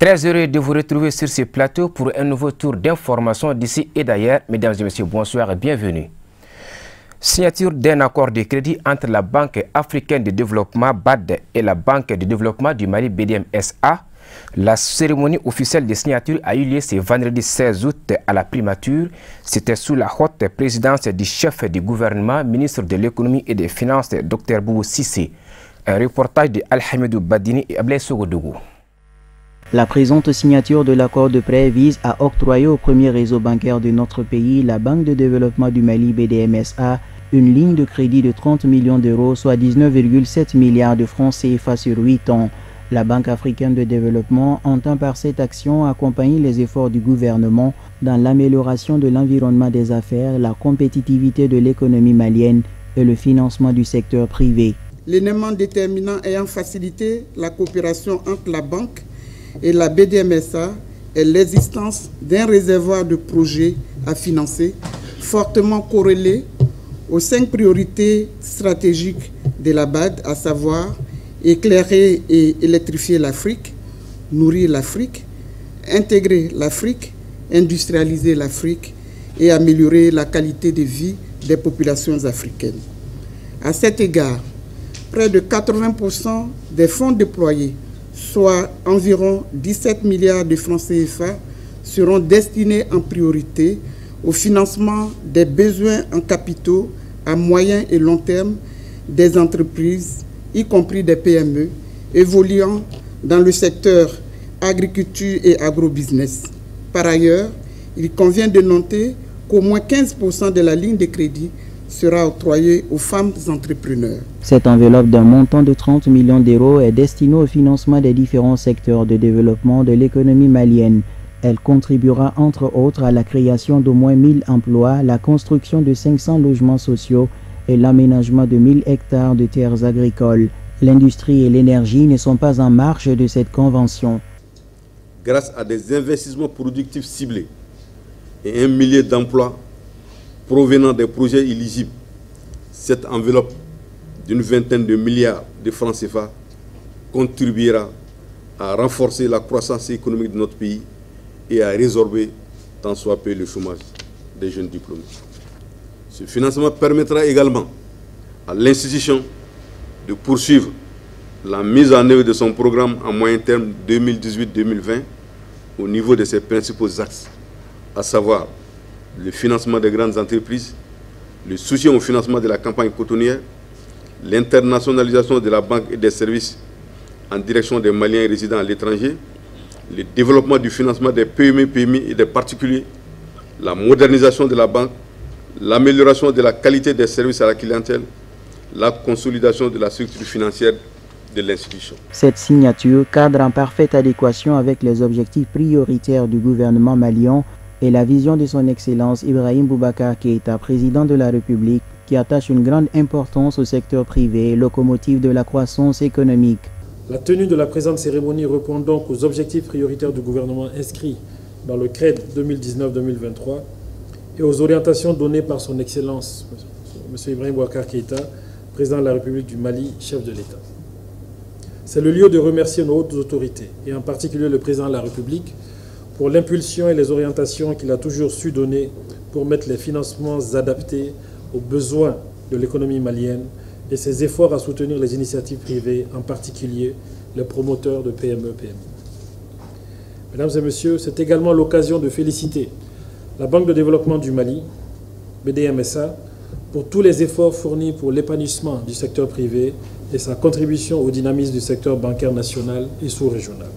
Très heureux de vous retrouver sur ce plateau pour un nouveau tour d'information d'ici et d'ailleurs. Mesdames et messieurs, bonsoir et bienvenue. Signature d'un accord de crédit entre la Banque africaine de développement BAD et la Banque de développement du Mali BDM-SA. La cérémonie officielle de signature a eu lieu ce vendredi 16 août à la primature. C'était sous la haute présidence du chef du gouvernement, ministre de l'économie et des finances, Dr Boubou Cissé. Un reportage de Al-Hamidou Badini et Ablaye Sogodougou. La présente signature de l'accord de prêt vise à octroyer au premier réseau bancaire de notre pays, la Banque de développement du Mali BDM-SA, une ligne de crédit de 30 millions d'euros, soit 19,7 milliards de francs CFA sur 8 ans. La Banque africaine de développement entend par cette action accompagner les efforts du gouvernement dans l'amélioration de l'environnement des affaires, la compétitivité de l'économie malienne et le financement du secteur privé. L'élément déterminant ayant facilité la coopération entre la banque et la BDM-SA est l'existence d'un réservoir de projets à financer fortement corrélé aux 5 priorités stratégiques de la BAD, à savoir éclairer et électrifier l'Afrique, nourrir l'Afrique, intégrer l'Afrique, industrialiser l'Afrique et améliorer la qualité de vie des populations africaines. À cet égard, près de 80% des fonds déployés, soit environ 17 milliards de francs CFA, seront destinés en priorité au financement des besoins en capitaux à moyen et long terme des entreprises, y compris des PME, évoluant dans le secteur agriculture et agrobusiness. Par ailleurs, il convient de noter qu'au moins 15% de la ligne de crédit sera octroyée aux femmes entrepreneurs. Cette enveloppe d'un montant de 30 millions d'euros est destinée au financement des différents secteurs de développement de l'économie malienne. Elle contribuera entre autres à la création d'au moins 1000 emplois, la construction de 500 logements sociaux et l'aménagement de 1000 hectares de terres agricoles. L'industrie et l'énergie ne sont pas en marge de cette convention. Grâce à des investissements productifs ciblés et 1 millier d'emplois provenant des projets éligibles, cette enveloppe d'une vingtaine de milliards de francs CFA contribuera à renforcer la croissance économique de notre pays et à résorber tant soit peu le chômage des jeunes diplômés. Ce financement permettra également à l'institution de poursuivre la mise en œuvre de son programme à moyen terme 2018-2020 au niveau de ses principaux axes, à savoir le financement des grandes entreprises, le soutien au financement de la campagne cotonnière, l'internationalisation de la banque et des services en direction des Maliens résidant à l'étranger, le développement du financement des PME, PMI et des particuliers, la modernisation de la banque, l'amélioration de la qualité des services à la clientèle, la consolidation de la structure financière de l'institution. Cette signature cadre en parfaite adéquation avec les objectifs prioritaires du gouvernement malien et la vision de son Excellence Ibrahim Boubacar Keïta, président de la République, qui attache une grande importance au secteur privé, locomotive de la croissance économique. La tenue de la présente cérémonie répond donc aux objectifs prioritaires du gouvernement inscrits dans le CRED 2019-2023 et aux orientations données par son Excellence M. Ibrahim Boubacar Keïta, président de la République du Mali, chef de l'État. C'est le lieu de remercier nos hautes autorités, et en particulier le président de la République, pour l'impulsion et les orientations qu'il a toujours su donner pour mettre les financements adaptés aux besoins de l'économie malienne et ses efforts à soutenir les initiatives privées, en particulier les promoteurs de PME-PMI. Mesdames et messieurs, c'est également l'occasion de féliciter la Banque de développement du Mali, BDM-SA, pour tous les efforts fournis pour l'épanouissement du secteur privé et sa contribution au dynamisme du secteur bancaire national et sous-régional.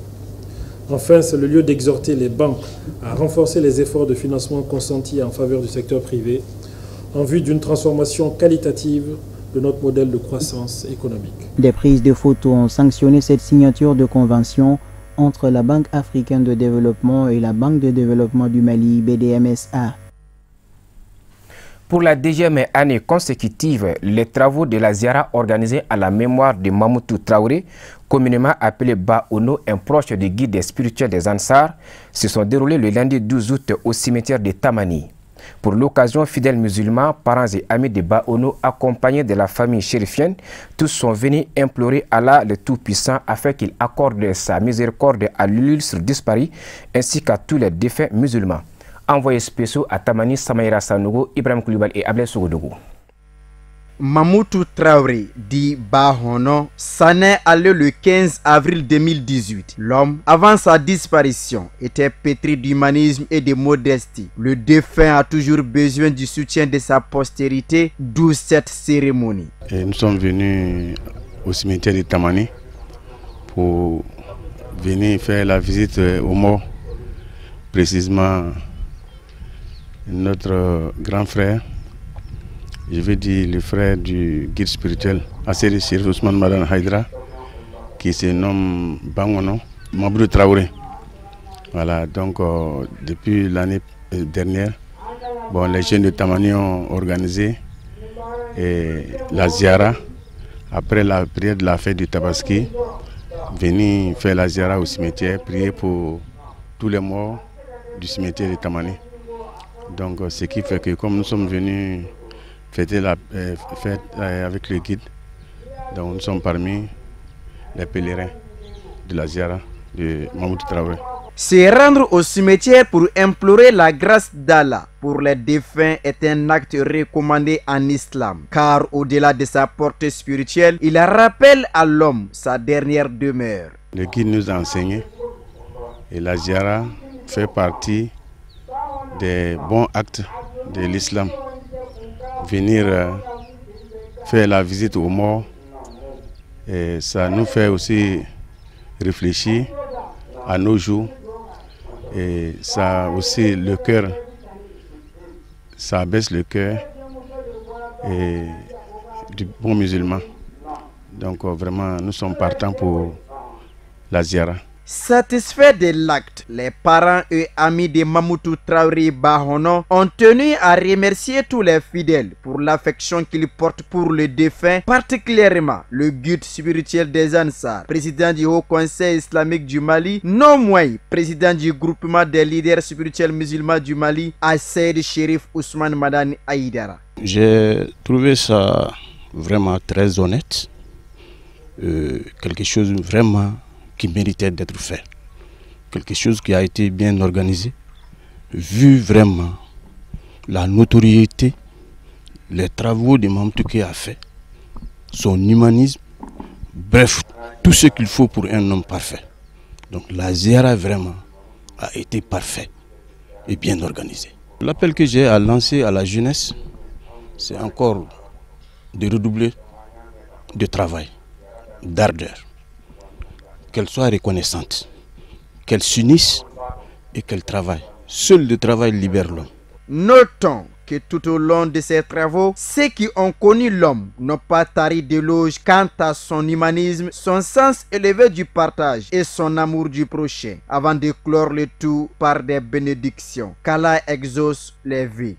Enfin, c'est le lieu d'exhorter les banques à renforcer les efforts de financement consentis en faveur du secteur privé en vue d'une transformation qualitative de notre modèle de croissance économique. Des prises de photos ont sanctionné cette signature de convention entre la Banque africaine de développement et la Banque de développement du Mali, BDM-SA. Pour la deuxième année consécutive, les travaux de la Ziara organisés à la mémoire de Mamoutou Traoré, communément appelé Ba Ono, un proche du guide spirituel des Ansar, se sont déroulés le lundi 12 août au cimetière de Tamani. Pour l'occasion, fidèles musulmans, parents et amis de Ba Ono, accompagnés de la famille chérifienne, tous sont venus implorer Allah le Tout-Puissant afin qu'il accorde sa miséricorde à l'illustre disparu ainsi qu'à tous les défunts musulmans. Envoyés spéciaux à Tamani, Samaïra Sanogo, Ibrahim Koulibaly et Ablé Sougodougou. Mamoutou Traoré, dit Bahono, s'en est allé le 15 avril 2018. L'homme, avant sa disparition, était pétri d'humanisme et de modestie. Le défunt a toujours besoin du soutien de sa postérité, d'où cette cérémonie. Et nous sommes venus au cimetière de Tamani pour venir faire la visite aux morts, précisément notre grand frère, je veux dire le frère du guide spirituel, Asseri Chérif Ousmane Madane Haïdara, qui se nomme Bangono Mamoutou Traoré. Voilà, donc depuis l'année dernière, les jeunes de Tamani ont organisé la Ziara, après la prière de la fête du Tabaski, venir faire la Ziara au cimetière, prier pour tous les morts du cimetière de Tamani. Donc ce qui fait que comme nous sommes venus fêter la fête avec le guide, donc nous sommes parmi les pèlerins de la Ziara de Mamoutou Traoré. Se rendre au cimetière pour implorer la grâce d'Allah pour les défunts est un acte recommandé en islam, car au-delà de sa portée spirituelle, il rappelle à l'homme sa dernière demeure. Le guide nous a enseigné et la Ziara fait partie des bons actes de l'islam. Venir faire la visite aux morts, et ça nous fait aussi réfléchir à nos jours, et ça aussi le cœur, ça baisse le cœur du bon musulman. Donc vraiment nous sommes partants pour la Ziara. Satisfaits de l'acte, les parents et amis de Mamoutou Traoré Bahono ont tenu à remercier tous les fidèles pour l'affection qu'ils portent pour le défunt, particulièrement le guide spirituel des Ansar, président du Haut Conseil islamique du Mali, non moins président du groupement des leaders spirituels musulmans du Mali, Asseri Chérif Ousmane Madane Haïdara. J'ai trouvé ça vraiment très honnête, quelque chose vraiment qui méritait d'être fait. Quelque chose qui a été bien organisé, vu vraiment la notoriété, les travaux de Mamoutou qu'il a fait, son humanisme, bref, tout ce qu'il faut pour un homme parfait. Donc la Ziara vraiment a été parfaite et bien organisée. L'appel que j'ai à lancer à la jeunesse, c'est encore de redoubler de travail, d'ardeur. Qu'elle soit reconnaissante, qu'elle s'unisse et qu'elle travaille. Seul le travail libère l'homme. Notons que tout au long de ces travaux, ceux qui ont connu l'homme n'ont pas tari d'éloges quant à son humanisme, son sens élevé du partage et son amour du prochain, avant de clore le tout par des bénédictions. Qu'Allah exauce les vies.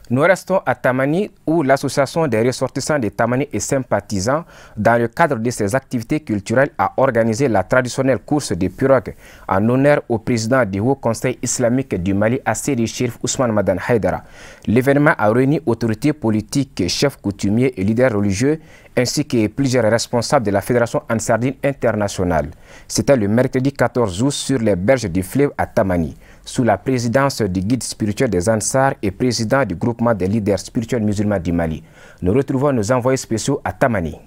Nous restons à Tamani où l'association des ressortissants de Tamani et sympathisants, dans le cadre de ses activités culturelles, a organisé la traditionnelle course des pirogues en honneur au président du Haut Conseil islamique du Mali, Asseri Chérif Ousmane Madane Haïdara. L'événement a réuni autorités politiques, chefs coutumiers et leaders religieux, ainsi que plusieurs responsables de la Fédération Ansardine internationale. C'était le mercredi 14 août sur les berges du fleuve à Tamani, sous la présidence du guide spirituel des Ansar et président du groupement des leaders spirituels musulmans du Mali. Nous retrouvons nos envoyés spéciaux à Tamani.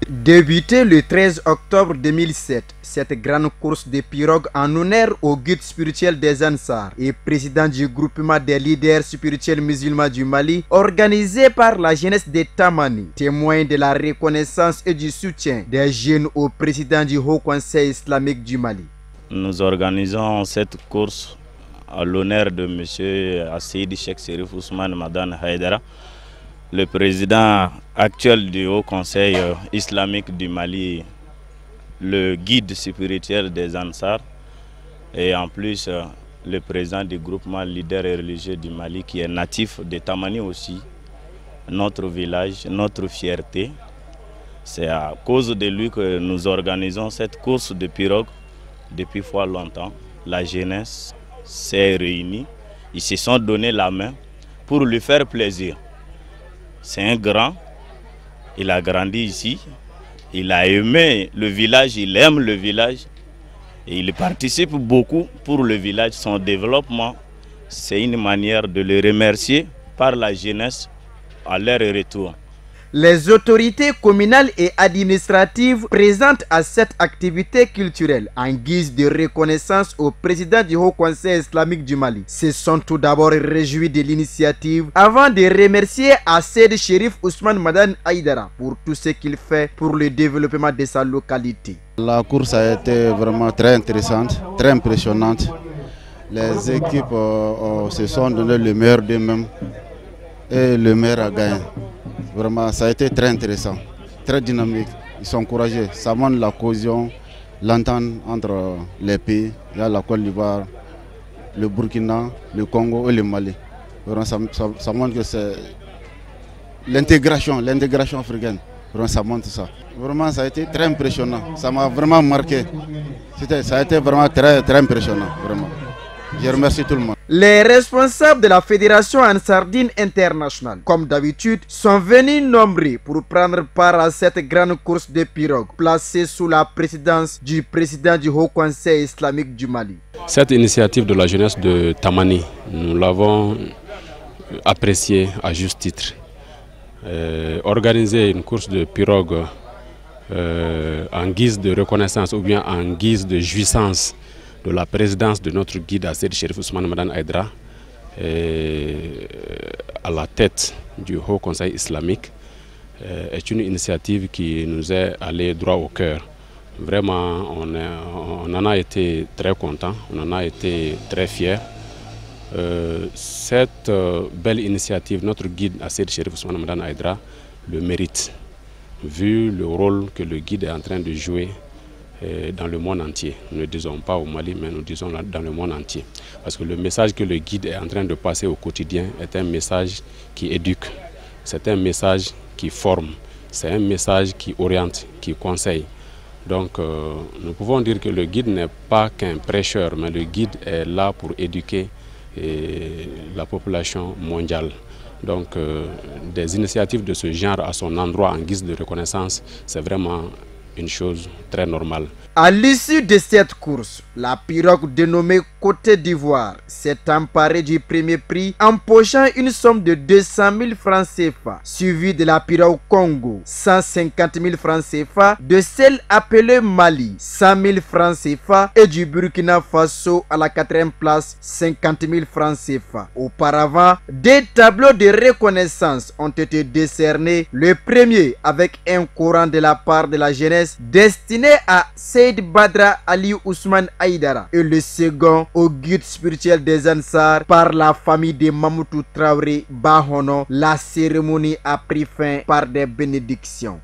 Débuté le 13 octobre 2007, cette grande course de pirogues en honneur au guide spirituel des Ansar et président du groupement des leaders spirituels musulmans du Mali, organisée par la jeunesse de Tamani, témoin de la reconnaissance et du soutien des jeunes au président du Haut Conseil islamique du Mali. Nous organisons cette course à l'honneur de M. Asseri Chérif Ousmane Madane Haïdara, le président actuel du Haut Conseil islamique du Mali, le guide spirituel des Ansar et en plus le président du groupement leader et religieux du Mali, qui est natif de Tamani aussi, notre village, notre fierté. C'est à cause de lui que nous organisons cette course de pirogue depuis fort longtemps. La jeunesse s'est réunie, ils se sont donné la main pour lui faire plaisir. C'est un grand, il a grandi ici, il a aimé le village, il aime le village et il participe beaucoup pour le village, son développement. C'est une manière de le remercier par la jeunesse à leur retour. Les autorités communales et administratives présentes à cette activité culturelle en guise de reconnaissance au président du Haut Conseil islamique du Mali se sont tout d'abord réjouis de l'initiative avant de remercier Seydi Cherif Ousmane Madane Haïdara pour tout ce qu'il fait pour le développement de sa localité. La course a été vraiment très intéressante, très impressionnante. Les équipes se sont donné le meilleur d'eux-mêmes et le meilleur a gagné. Vraiment, ça a été très intéressant, très dynamique. Ils sont courageux. Ça montre la cohésion, l'entente entre les pays. Il y a la Côte d'Ivoire, le Burkina, le Congo et le Mali. Vraiment, ça montre que c'est l'intégration africaine. Vraiment, ça montre ça. Vraiment, ça a été très impressionnant. Ça m'a vraiment marqué. Ça a été vraiment très, très impressionnant. Vraiment. Je remercie tout le monde. Les responsables de la Fédération Ansardine Internationale, comme d'habitude, sont venus nombreux pour prendre part à cette grande course de pirogues placée sous la présidence du président du Haut Conseil islamique du Mali. Cette initiative de la jeunesse de Tamani, nous l'avons appréciée à juste titre. Organiser une course de pirogue en guise de reconnaissance ou bien en guise de jouissance de la présidence de notre guide Seydi Cherif Ousmane Madane Haïdara à la tête du Haut Conseil islamique est une initiative qui nous est allée droit au cœur. Vraiment, on en a été très contents, on en a été très fiers. Cette belle initiative, notre guide Seydi Cherif Ousmane Madane Haïdara le mérite, vu le rôle que le guide est en train de jouer dans le monde entier. Nous ne disons pas au Mali, mais nous disons dans le monde entier. Parce que le message que le guide est en train de passer au quotidien est un message qui éduque, c'est un message qui forme, c'est un message qui oriente, qui conseille. Donc nous pouvons dire que le guide n'est pas qu'un prêcheur, mais le guide est là pour éduquer la population mondiale. Donc des initiatives de ce genre à son endroit en guise de reconnaissance, c'est vraiment une chose très normale. À l'issue de cette course, la pirogue dénommée Côte d'Ivoire s'est emparée du premier prix, empochant une somme de 200 000 francs CFA, suivie de la pirogue Congo, 150 000 francs CFA, de celle appelée Mali, 100 000 francs CFA, et du Burkina Faso à la 4e place, 50 000 francs CFA. Auparavant, des tableaux de reconnaissance ont été décernés, le premier avec un Coran de la part de la jeunesse destiné à Seydi Badra Ali Ousmane Haïdara et le second au guide spirituel des Ansar par la famille de Mamoutou Traoré Bahono. La cérémonie a pris fin par des bénédictions.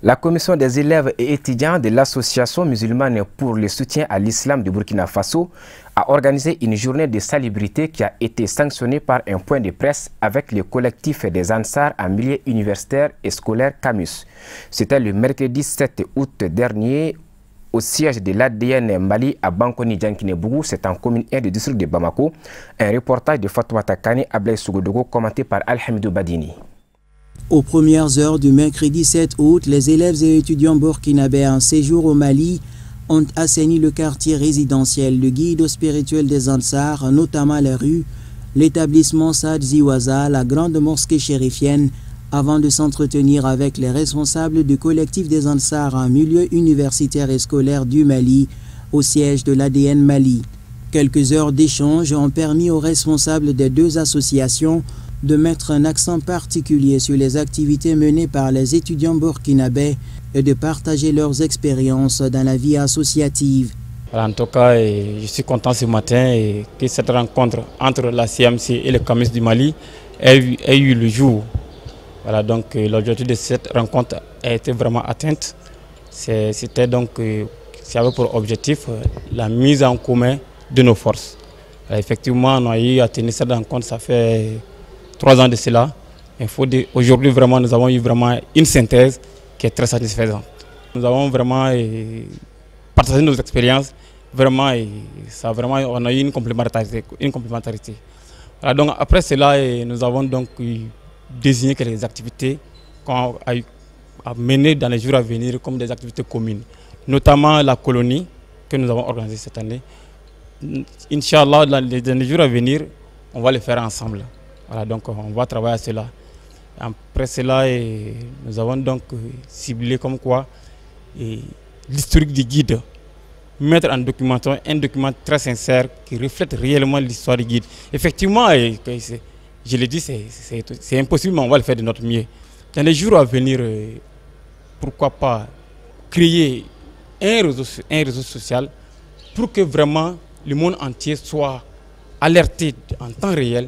La commission des élèves et étudiants de l'association musulmane pour le soutien à l'islam du Burkina Faso a organisé une journée de salubrité qui a été sanctionnée par un point de presse avec le collectif des Ansar en milieu universitaire et scolaire Camus. C'était le mercredi 7 août dernier au siège de l'ADN Mali à Bankoni Djankinebougou, c'est en commune 1 du district de Bamako. Un reportage de Fatoumata Kane Ablaye Sougodogo commenté par Alhamidou Badini. Aux premières heures du mercredi 7 août, les élèves et étudiants burkinabés en séjour au Mali ont assaini le quartier résidentiel, le guide spirituel des Ansar, notamment les rues, l'établissement Saad Ziwaza, la grande mosquée chérifienne, avant de s'entretenir avec les responsables du collectif des Ansar en milieu universitaire et scolaire du Mali, au siège de l'ADN Mali. Quelques heures d'échange ont permis aux responsables des deux associations de mettre un accent particulier sur les activités menées par les étudiants burkinabés et de partager leurs expériences dans la vie associative. En tout cas, je suis content ce matin que cette rencontre entre la CMC et le Camus du Mali ait eu le jour. Voilà, donc l'objectif de cette rencontre a été vraiment atteinte. C'était donc, ça avait pour objectif la mise en commun de nos forces. Effectivement, on a eu à tenir cette rencontre, ça fait 3 ans de cela. Aujourd'hui, vraiment, nous avons eu vraiment une synthèse qui est très satisfaisante. Nous avons vraiment partagé nos expériences, vraiment, on a eu une complémentarité. Voilà, donc après cela, nous avons donc désigné quelques activités qu'on a menées dans les jours à venir comme des activités communes, notamment la colonie que nous avons organisée cette année. Inch'Allah, dans les jours à venir, on va le faire ensemble. Voilà, donc on va travailler à cela. Après cela, nous avons donc ciblé comme quoi l'historique du guide. Mettre en documentation un document très sincère qui reflète réellement l'histoire du guide. Effectivement, je l'ai dit, c'est impossible, mais on va le faire de notre mieux. Dans les jours à venir, pourquoi pas créer un réseau social pour que vraiment le monde entier soit alerté en temps réel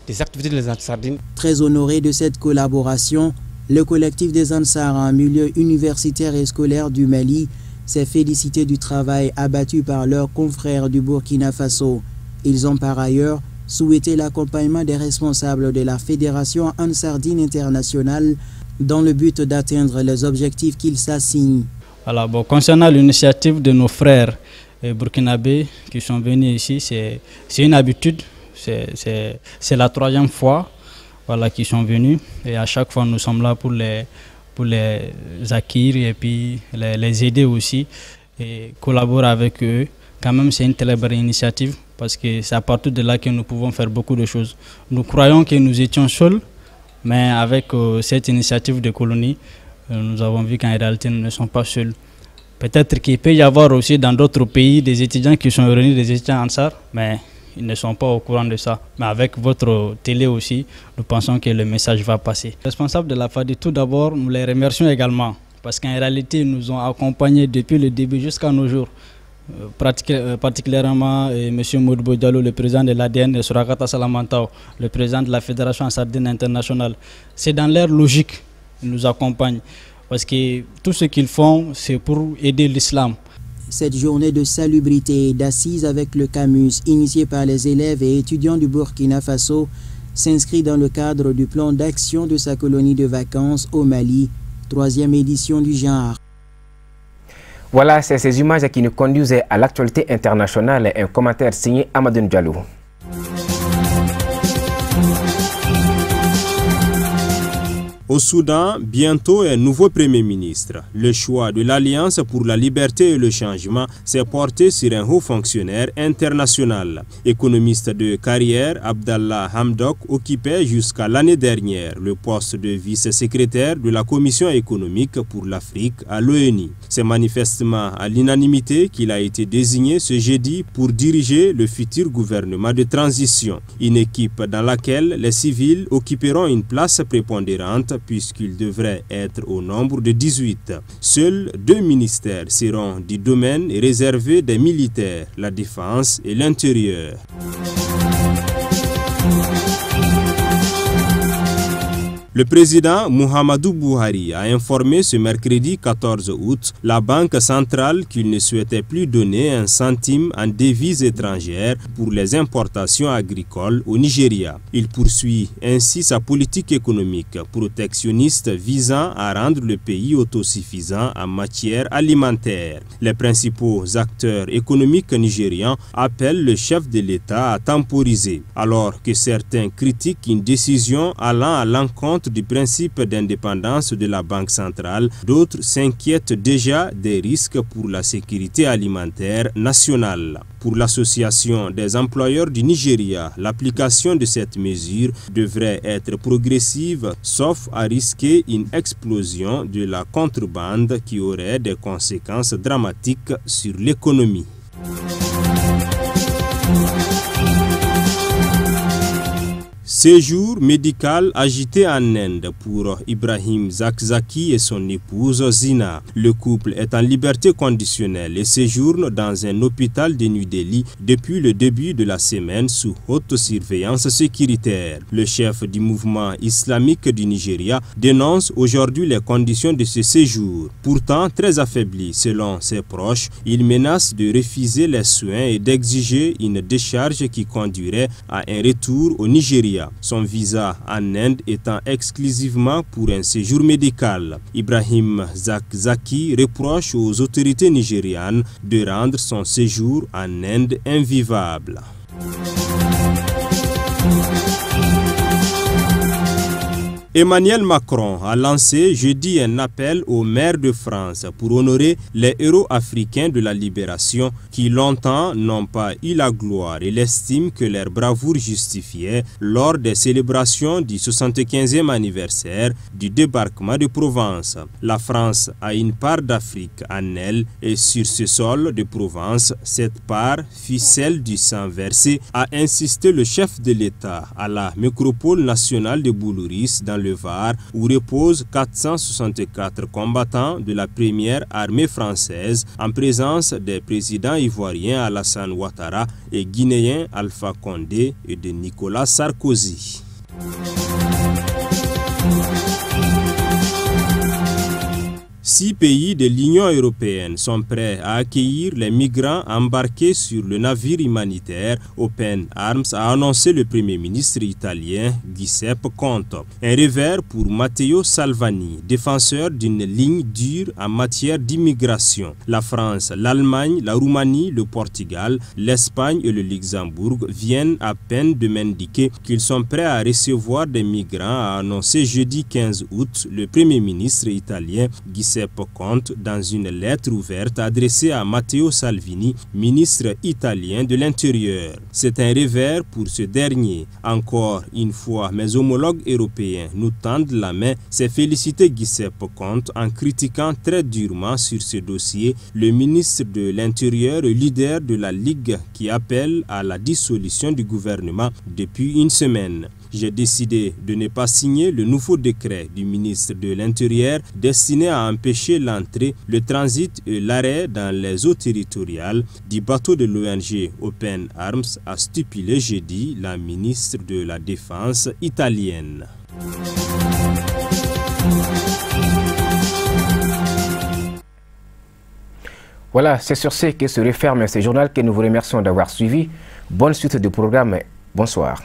des activités des Ansardines. Très honoré de cette collaboration, le collectif des Ansars en milieu universitaire et scolaire du Mali s'est félicité du travail abattu par leurs confrères du Burkina Faso. Ils ont par ailleurs souhaité l'accompagnement des responsables de la Fédération Ansardine internationale dans le but d'atteindre les objectifs qu'ils s'assignent. Voilà, bon, concernant l'initiative de nos frères burkinabés qui sont venus ici, c'est une habitude, c'est la 3e fois qu'ils sont venus et à chaque fois nous sommes là pour les acquérir et puis les aider aussi et collaborer avec eux. Quand même, c'est une très belle initiative parce que c'est à partir de là que nous pouvons faire beaucoup de choses. Nous croyons que nous étions seuls, mais avec cette initiative de colonie, nous avons vu qu'en réalité, nous ne sommes pas seuls. Peut-être qu'il peut y avoir aussi dans d'autres pays des étudiants qui sont réunis, des étudiants Ansar, mais ils ne sont pas au courant de ça. Mais avec votre télé aussi, nous pensons que le message va passer. Les responsables de la FADI, tout d'abord, nous les remercions également parce qu'en réalité, ils nous ont accompagnés depuis le début jusqu'à nos jours. Particulièrement M. Moudbou Diallo, le président de l'ADN, et Surakata Salamantao, le président de la Fédération Ansardine internationale. C'est dans leur logique qu'ils nous accompagnent parce que tout ce qu'ils font, c'est pour aider l'islam. Cette journée de salubrité et d'assises avec le Camus, initiée par les élèves et étudiants du Burkina Faso, s'inscrit dans le cadre du plan d'action de sa colonie de vacances au Mali, 3e édition du genre. Voilà, c'est ces images qui nous conduisent à l'actualité internationale. Un commentaire signé Amadou Diallo. Au Soudan, bientôt un nouveau Premier ministre. Le choix de l'Alliance pour la liberté et le changement s'est porté sur un haut fonctionnaire international. Économiste de carrière, Abdallah Hamdok occupait jusqu'à l'année dernière le poste de vice-secrétaire de la Commission économique pour l'Afrique à l'ONU. C'est manifestement à l'unanimité qu'il a été désigné ce jeudi pour diriger le futur gouvernement de transition. Une équipe dans laquelle les civils occuperont une place prépondérante puisqu'il devrait être au nombre de 18. Seuls 2 ministères seront du domaine réservé des militaires, la défense et l'intérieur. Le président Muhammadu Buhari a informé ce mercredi 14 août la Banque centrale qu'il ne souhaitait plus donner un centime en devises étrangères pour les importations agricoles au Nigeria. Il poursuit ainsi sa politique économique protectionniste visant à rendre le pays autosuffisant en matière alimentaire. Les principaux acteurs économiques nigérians appellent le chef de l'État à temporiser, alors que certains critiquent une décision allant à l'encontre du principe d'indépendance de la Banque centrale. D'autres s'inquiètent déjà des risques pour la sécurité alimentaire nationale. Pour l'Association des employeurs du Nigeria, l'application de cette mesure devrait être progressive, sauf à risquer une explosion de la contrebande qui aurait des conséquences dramatiques sur l'économie. Séjour médical agité en Inde pour Ibrahim Zakzaki et son épouse Zina. Le couple est en liberté conditionnelle et séjourne dans un hôpital de New Delhi depuis le début de la semaine sous haute surveillance sécuritaire. Le chef du mouvement islamique du Nigeria dénonce aujourd'hui les conditions de ce séjour. Pourtant très affaibli selon ses proches, il menace de refuser les soins et d'exiger une décharge qui conduirait à un retour au Nigeria. Son visa en Inde étant exclusivement pour un séjour médical. Ibrahim Zakzaki reproche aux autorités nigérianes de rendre son séjour en Inde invivable. Emmanuel Macron a lancé jeudi un appel aux maires de France pour honorer les héros africains de la libération qui longtemps n'ont pas eu la gloire et l'estime que leur bravoure justifiait lors des célébrations du 75e anniversaire du débarquement de Provence. La France a une part d'Afrique en elle et sur ce sol de Provence, cette part fut celle du sang versé, a insisté le chef de l'État à la métropole nationale de Boulouris dans le Var, où reposent 464 combattants de la première armée française en présence des présidents ivoiriens Alassane Ouattara et guinéens Alpha Condé et de Nicolas Sarkozy. 6 pays de l'Union européenne sont prêts à accueillir les migrants embarqués sur le navire humanitaire Open Arms, a annoncé le Premier ministre italien Giuseppe Conte. Un revers pour Matteo Salvini, défenseur d'une ligne dure en matière d'immigration. La France, l'Allemagne, la Roumanie, le Portugal, l'Espagne et le Luxembourg viennent à peine de m'indiquer qu'ils sont prêts à recevoir des migrants, a annoncé jeudi 15 août le Premier ministre italien Giuseppe Conte dans une lettre ouverte adressée à Matteo Salvini, ministre italien de l'Intérieur. C'est un revers pour ce dernier. Encore une fois, mes homologues européens nous tendent la main, s'est félicité Giuseppe Conte en critiquant très durement sur ce dossier le ministre de l'Intérieur et leader de la Ligue qui appelle à la dissolution du gouvernement depuis une semaine. J'ai décidé de ne pas signer le nouveau décret du ministre de l'Intérieur destiné à empêcher l'entrée, le transit et l'arrêt dans les eaux territoriales du bateau de l'ONG Open Arms, a stipulé jeudi la ministre de la Défense italienne. Voilà, c'est sur ce que se referme ce journal que nous vous remercions d'avoir suivi. Bonne suite du programme. Bonsoir.